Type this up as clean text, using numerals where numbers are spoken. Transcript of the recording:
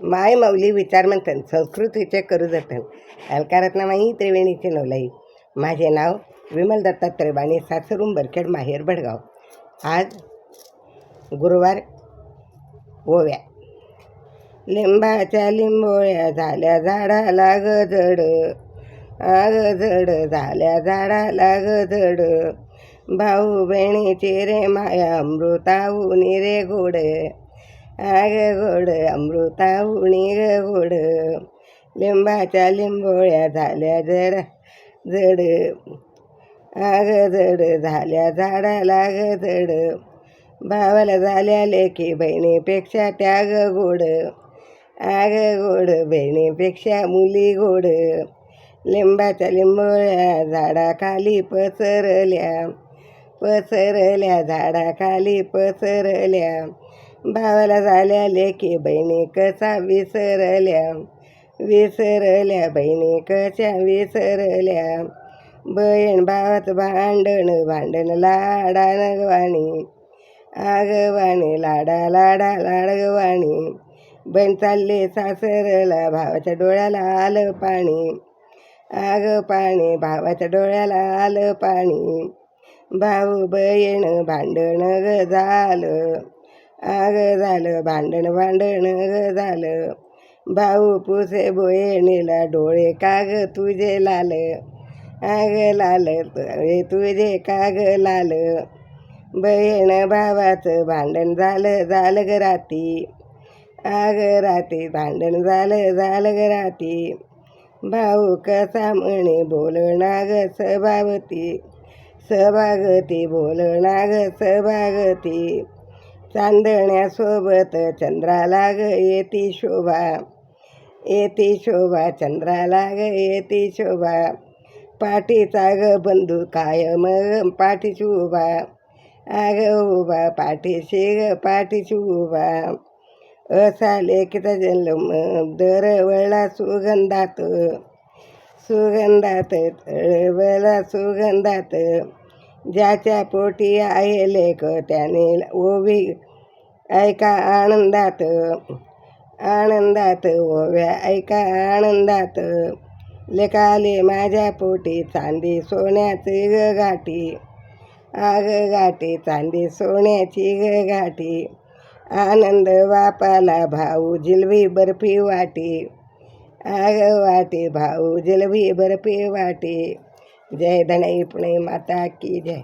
माय माऊली विचारमंथन संस्कृतीचे करू जतन अलकारत्नामाई त्रिवेणीचे नवलाई. माझे नाव विमल दत्तात्रय बाणी, सासरून बरखेड, माहेर भडगाव. आज गुरुवार. ओव्या. लिंबाच्या लिंबोळ्या झाल्या झाडाला ग जड, आग जड झाल्या झाडाला ग जड. भाऊ बहिणीची रे माया अमृताहुनी रे गोड, आग गोड अमृताहुनी ग गोड. लिंबाच्या लिंबोळ्या झाल्या जड जड, आग जड झाल्या झाडाला ग जड. भावाला झाल्या लेकी बहिणीपेक्षा त्या ग गोड, आग गोड बहिणीपेक्षा मुली गोड. लिंबाच्या लिंबोळ्या झाडाखाली पसरल्या, पसरल्या झाडाखाली पसरल्या. भावाला झाल्या लेकी बहिणी कसा विसरल्या, विसरल्या बहिणी कशा विसरल्या. बहीण भावाचं भांडण, भांडण लाडान गवाणी, आगवाणी लाडा लाडा लाडगवाणी. बहीण चालली सासरला, भावाच्या डोळ्याला आलं पाणी, आग पाणी भावाच्या डोळ्याला आलं पाणी. भाऊ बहीण भांडण ग झालं, आग झालं भांडण भांडण ग झालं. भाऊ पुसे बहिणीला डोळे काग तुझे लाल, आग लाल तुझे काग लाल. बहीण भावाचं भांडण झालं झालं ग राती, आग राती भांडण झालं झालं ग राती. भाऊ कसा म्हणे बोलणा ग सभावती, सभागती बोलणा ग सभागती. चांदण्यासोबत चंद्राला ग येती शोभा, येती शोभा चंद्राला ग येती शोभा. पाठीचा ग बंधू कायम पाठीशी उभा, आग उभा पाठीशी ग पाठीशी उभा. असा लेकीचा जन्म दरवळला सुगंधात, सुगंधात तळवला सुगंधात. ज्याच्या पोटी आहे लेक त्याने ओवी ऐका आनंदात, आनंदात ओव्या ऐका आनंदात. लेकाले माझ्या पोटी चांदी सोन्याची ग गाठी, आग गाठी चांदी सोन्याची ग गाठी. आनंद बापाला भाऊ जिलबी बर्फी वाटी, आग वाटी भाऊ जिलबी बर्फी वाटी. जय धनाई पुणे माता की जय.